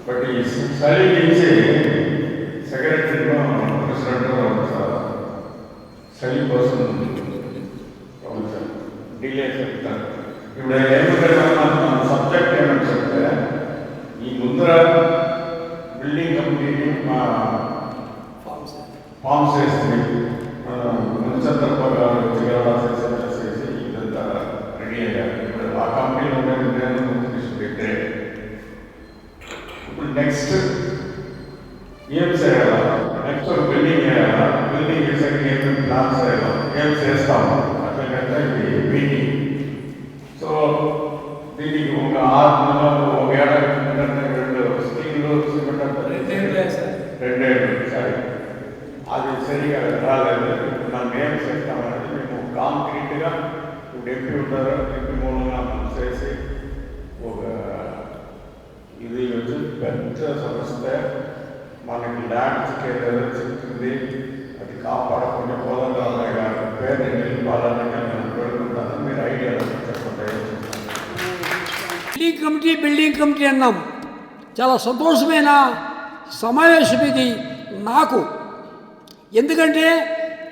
But ఈ study నుంచి సెక్రటరీలో president study కోసం పంపించారు. డిలే చెప్తారు. ఇప్పుడు ఏమంటే మన సబ్జెక్ట్ ఏమంటే చెప్తే ఈ ముందర బిల్డింగ్ కమిటీని మా ఫామ్స్ వేస్తుంది మున్సంతర్పగా చేసి ఇదంతా రెడీ అయ్యారు. ఇప్పుడు ఆ కంపెనీలో నేను పెట్టే ఇప్పుడు నెక్స్ట్ ఏం చేయాలా, నెక్స్ట్ ఒక బిల్డింగ్ వేయాలా, బిల్డింగ్ వేసాక ఏమేమి ప్లాన్స్ వేయాలా, ఏం చేస్తాము అట్లా ఇది మీటింగ్. సో దీనికి ఒక 6 నెలలు ఒక ఏడాది 2 స్కీమ్లు 2 ఏళ్ళు సరే అది సరిగా రాలేదు. మనం ఏం చేస్తామనేది మేము కాంక్రీట్గా ఇప్పుడు ఎంపీ ఉంటారు, ఎంపీ మూలంగా మనం చేసి ఒక ఇది వచ్చి పెద్ద సంస్థ మనకి ల్యాండ్ చెప్తుంది. అది కాపాడకుండా కోదండరామయ్య గారి పేరుని నిలిపాలని నేను పెడుకుంటాను. మీరు ఐడియా చెప్పండి. బిల్డింగ్ కమిటీ అన్నాం. చాలా సంతోషమైన సమావేశం ఇది నాకు. ఎందుకంటే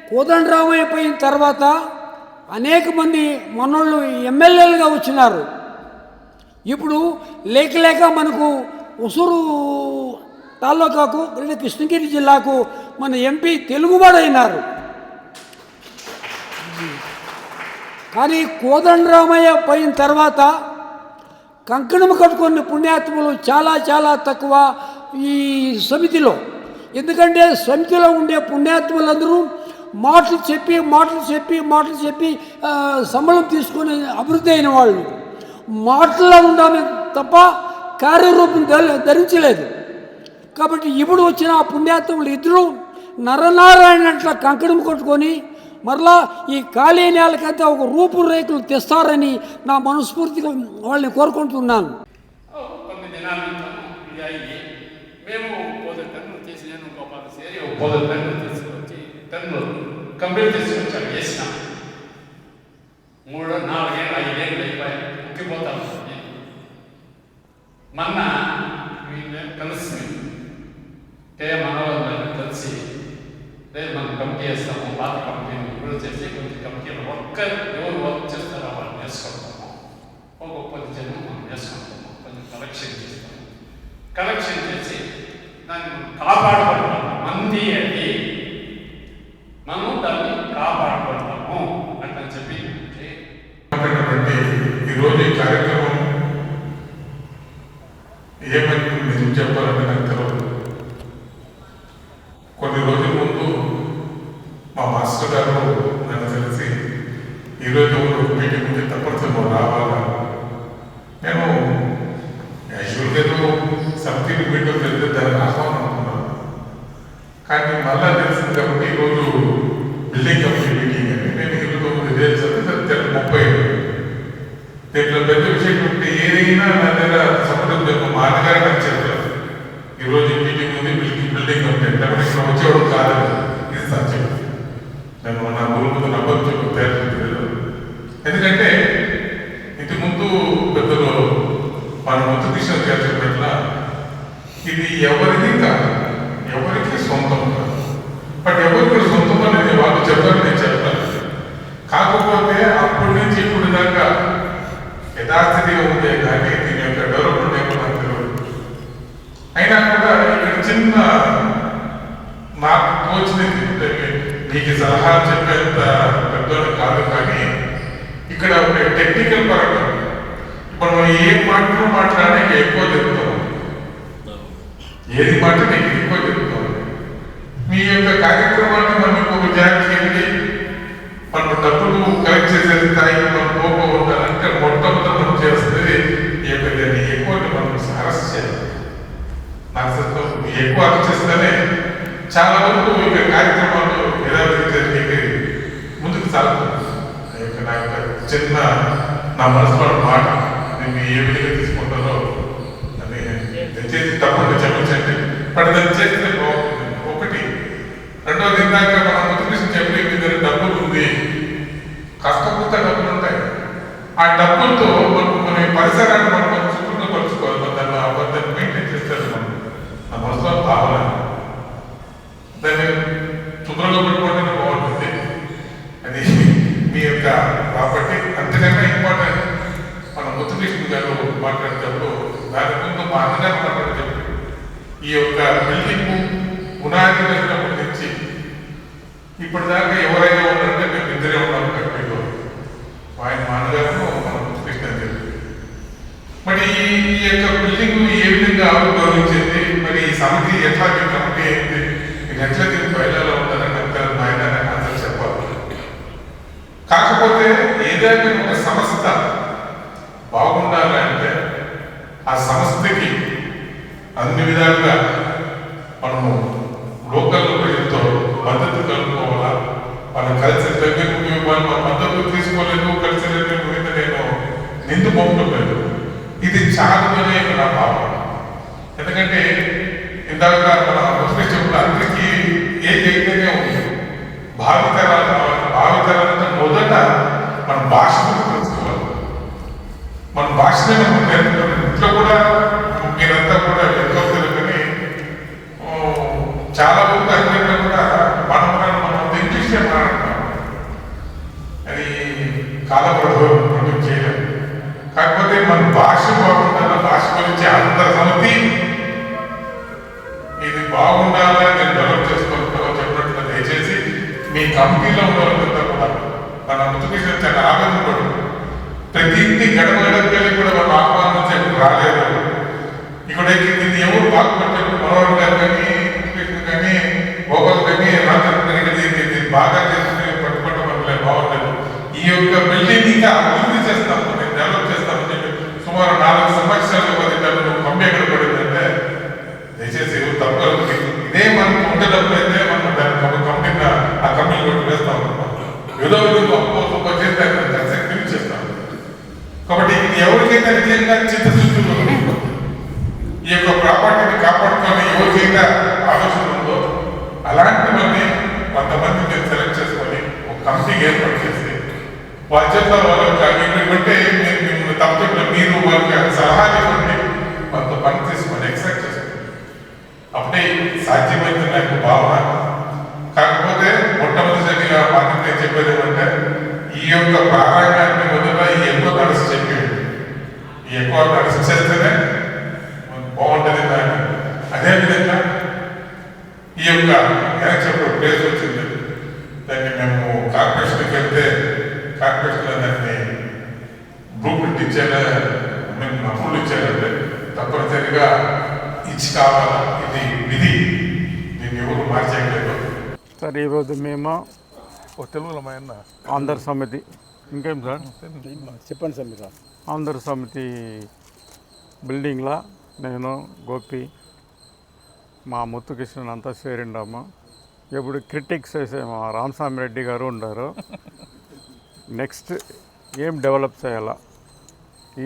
కోదండరామయ్య పోయిన తర్వాత అనేక మంది మనోళ్ళు ఎమ్మెల్యేలుగా వచ్చినారు. ఇప్పుడు లేక మనకు ఉసూరు తాలూకాకు కృష్ణగిరి జిల్లాకు మన ఎంపీ తెలుగువాడు అయినారు. కానీ కోదండరామయ్య పోయిన తర్వాత కంకణం కట్టుకున్న పుణ్యాత్ములు చాలా తక్కువ ఈ సమితిలో. ఎందుకంటే సమితిలో ఉండే పుణ్యాత్ములందరూ మాటలు చెప్పి సంబళం తీసుకొని అభివృద్ధి అయిన వాళ్ళు మాటల్లో ఉండాలి తప్ప కార్యరూపం ధరించలేదు. కాబట్టి ఇప్పుడు వచ్చిన ఆ పుణ్యాత్ములు ఇద్దరు నరనారాయణట్ల కంకణం కొట్టుకొని మరలా ఈ ఖాళీ నేలకంతా ఒక రూపురేఖలు తెస్తారని నా మనస్ఫూర్తిగా వాళ్ళని కోరుకుంటున్నాను. కొన్ని దినాల మేము 10 టన్నులు తీసి నేను గోపాల సేరి 10 టన్నులు తీసుకొచ్చి కంప్లీట్ తీసుకొచ్చాము. వేసినాం 3, 4 ఏళ్ళు 5 ఏళ్ళు అయిపోయాయి. ఉక్కిపోతాం. మొన్న కలిసి మనవాళ్ళని కలిసి రేపు మనం కమిటీ వేస్తాము. పాత కంపెనీని ఇప్పుడు చేసి కొంచెం కంపెనీలు ఎవరు వర్క్ చేస్తారో వాళ్ళని వేసుకుంటాము. ఒక 10 జనం మనం వేసుకుంటాము. కొంచెం కలెక్షన్ చేసి దాన్ని కాపాడుకుంటాము. మంది అది మనం దాన్ని కాపాడుకుంటాము అని చెప్పి ఈరోజు ఈ కార్యక్రమం ఏమని నిజం చెప్పాలంటే నాకు తెలియదు. కొన్ని రోజుల ముందు మా మాస్టర్ గారు నన్ను తెలిసి ఈరోజు మీటింగ్ ఉంది తప్పనిసరిగా రావాలా. నేను యాక్చువల్గా ఏదో సమితి మీటింగ్ తెలిస్తే దాన్ని ఆహ్వానం అనుకున్నాను. కానీ మళ్ళా తెలిసింది కాబట్టి ఈరోజు బిల్డింగ్ కమిటీ మీటింగ్ అని నేను ఈరోజు 30 దీంట్లో పెద్ద విషయం ఉంటే ఏదైనా నా దగ్గర సపోర్ట్ చెప్పు మా అన్నగారు నాకు చెప్పారు. ఈరోజు మీటింగ్ ఉంది బిల్డింగ్ కమిటీ అంటే ఇక్కడ వచ్చేవాడు కాదు. ఇది సత్యం. నేను నా గురువు నమ్మకం చెప్పలేదు. ఎందుకంటే ఇంటి ముందు పెద్దలు మన ముందు దిశ చెప్పినట్ల ఇది ఎవరిది కాదు, ఎవరికి సొంతం కాదు. బట్ ఎవరికి సొంతం అనేది వాళ్ళు చెప్పారు, నేను చెప్పాను. కాకపోతే అప్పటి నుంచి ఇప్పుడు దాకా యథాస్థితిగా ఉండే కానీ దీని యొక్క డెవలప్మెంట్ ఏమో నాకు తెలియదు. అయినా కూడా ఇక్కడ చిన్న నాకు తోచినది మీకు సలహా చెప్పేంత పెద్దోళ్ళు కాదు. కానీ ఇక్కడ ఒక టెక్నికల్ పరంగా ఇప్పుడు మనం ఏ మాటలు మాట్లాడడానికి ఎక్కువ చెప్తాం, ఏది మాట నీకు ఎక్కువ చెప్తాం. మీ యొక్క కార్యక్రమాన్ని మనం ఇంకొక జాగ్రత్త వెళ్ళి మనం డబ్బులు కలెక్ట్ చేసేది స్థాయికి మనం పోకపోతారంటే మొట్టమొదటి మనం చేస్తుంది దాన్ని ఎక్కువ మనం అరెస్ట్ చేయాలి. నాకు ఎక్కువ అరెస్ట్ చేస్తేనే చాలా వరకు ఇక కార్యక్రమాలు యథావిధిగా ముందుకు సాగుతుంది. నా యొక్క చిన్న నా మనసులో మాట నేను ఏ విధంగా తీసుకుంటారో అని దయచేసి తప్పకుండా చెప్పండి. బట్ దాన్ని చేస్తే బాగుంటుంది. ఒకటి. రెండోది ఇందాక మన ముద్దు చెప్పి మీ దగ్గర డబ్బులు ఉంది, కష్టపూత డబ్బులు ఉంటాయి. ఆ డబ్బులతో మన పరిసరాన్ని మనం శుభ్రంగా పరుచుకోవాలి. దాన్ని మెయింటైన్ చేస్తారు మనం. యొక్క ప్రాపర్టీ. అంతకన్నా ఇంపార్టెంట్ మన ముత్తుకృష్ణ గారు మాట్లాడేటప్పుడు దాని ముందు మా అన్నగారు మాట్లాడేటప్పుడు ఈ యొక్క బిల్డింగ్ పునాది వేసినప్పటి నుంచి ఇప్పటిదాకా ఎవరైనా ఉన్నారంటే మేము ఇద్దరే ఉన్నాం కంపెనీలో. ఆయన మా అన్నగారు మన ముత్తుకృష్ణ గారు. మరి ఈ యొక్క బిల్డింగ్ ఏ విధంగా ఆవిర్భవించింది, మరి ఈ సమితి ఎట్లా మీ కమిటీ అయింది, మీరు ఎట్లా దీన్ని బయటలో ఉందని అంటారు ఆయన ఆన్సర్ చెప్పాలి. కాకపోతే ఏదైనా ఒక సంస్థ బాగుండాలంటే ఆ సంస్థకి అన్ని విధాలుగా మనము లోకల్ ప్రజలతో మద్దతు కలుపుకోవాలా. వాళ్ళ కల్చర్ దగ్గర వాళ్ళు మన మద్దతు తీసుకోలేదు, కల్చర్ మీద నేను నిందు పంపడం లేదు. ఇది చాలు అనే నా భావన. ఎందుకంటే ఇందాక మన ముఖ్యమంత్రి అందరికీ ఏది అయితేనే ఉంది. భావితరాలంటే మొదట మన భాషను తెలుసుకోవాలి. మన భాషనే మనం నేర్చుకోవాలి. ఇంట్లో కూడా మీరంతా కూడా ఎంతో తెలుగుని చాలా మంది అందరిలో కూడా మనం ఇంగ్లీష్లో మాట్లాడుతున్నాం. అది కాలప్రభావం చేయలేదు. కాకపోతే మన భాష బాగుండాలి, భాష గురించి అందరి సమితి ఇది బాగుండాలని నేను డెవలప్ చేసుకుంటామో చెప్పినట్టుగా దయచేసి మీ కమిటీలో ఉన్న వాళ్ళంతా కూడా మన ముఖ్యమంత్రి చాలా ఆనందం పడు. ప్రతి ఇంటి గడప గడపకి కూడా మనం ఆహ్వానం చెప్పి రాలేదు. ఇక్కడ దీన్ని ఎవరు బాగుపడ్డారు, మనోహర్ గారు కానీ కానీ గోపాల్ కానీ రాజన్ దీన్ని బాగా చేసుకుని పట్టుకోవడం వల్ల బాగుండదు. ఈ యొక్క బిల్డింగ్ ఇంకా అభివృద్ధి చేస్తాము, నేను డెవలప్ చేస్తామని చెప్పి సుమారు 4 సంవత్సరాలు నువ్వు కమ్మి ఎక్కడ పడిందంటే దయచేసి ఎవరు తప్పదు. ఇదే మనకు ఉండే డబ్బులు అయితే మనం దాన్ని కంపెనీ ఆ కంపెనీ కొట్టి వేస్తాం. ఏదో విధంగా ఒక్కొక్క చేస్తే కన్సెక్ట్ చేస్తాం. కాబట్టి ఇది ఎవరికైతే నిజంగా చిత్తశుద్ధి ఈ యొక్క ప్రాపర్టీని కాపాడుకొని ఎవరికైతే ఆలోచన ఉందో అలాంటి వాళ్ళని కొంతమంది మీరు సెలెక్ట్ చేసుకొని ఒక కమిటీ ఏర్పాటు చేసి వాళ్ళ చేత వాళ్ళకి బట్టే మిమ్మల్ని తప్పకుండా మీరు వాళ్ళకి సలహాలు ఇవ్వండి, కొంత పని తీసుకొని ఎక్సెప్ట్ చేసుకోండి. అప్పుడే సాధ్యమైంది నాకు భావన. కాకపోతే మొట్టమొదటిసారిగా మాకు నేను చెప్పేది ఏమంటే ఈ యొక్క ప్రారంభాన్ని మొదట ఈ ఎక్కువ నడుసు చెప్పేది, ఈ ఎక్కువ నడుసు చేస్తేనే బాగుంటుంది. దాన్ని అదేవిధంగా ఈ యొక్క చెప్పే ప్లేస్ వచ్చింది, దాన్ని మేము కార్పొరేషన్కి వెళ్తే కార్పొరేషన్లో దాన్ని బ్లూ ప్రింట్ ఇచ్చేలా మేము అప్పులు ఇచ్చారంటే తప్పనిసరిగా ఇచ్చి కావాలా. ఇది విధి, దీన్ని ఎవరు మార్చేయలేదు. సార్ ఈరోజు మేము తెలుగులో మా అన్న ఆంధ్ర సమితి ఇంకేం సార్ చెప్పండి సార్ మీరు. ఆంధ్ర సమితి బిల్డింగ్లో నేను గోపి మా ముత్తుకృష్ణన్ అంతా చేరిండాము. ఎప్పుడు క్రిటిక్స్ చేసేమో రామస్వామి రెడ్డి గారు ఉండారు. నెక్స్ట్ ఏం డెవలప్ చేయాలా ఈ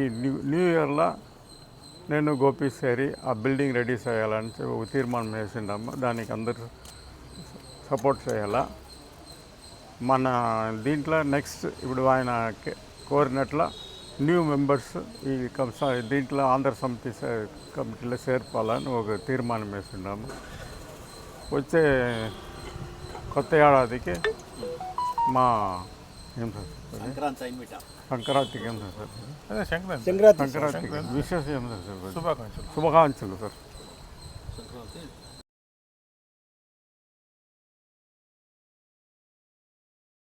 న్యూ ఇయర్లో నేను గోపి చేరి ఆ బిల్డింగ్ రెడీ చేయాలని ఒక తీర్మానం వేసిండాము. దానికి అందరూ సపోర్ట్ చేయాలా. మన దీంట్లో నెక్స్ట్ ఇప్పుడు ఆయన కోరినట్ల న్యూ మెంబర్స్ ఈ దీంట్లో ఆంధ్ర సమితి కమిటీలో చేర్పాలని ఒక తీర్మానం వేసిండాము. వచ్చే కొత్త ఏడాదికి మా ఏం సార్ సంక్రాంతికి ఏం సార్ సంక్రాంతికి విశేషం ఏం సార్ శుభాకాంక్షలు సార్.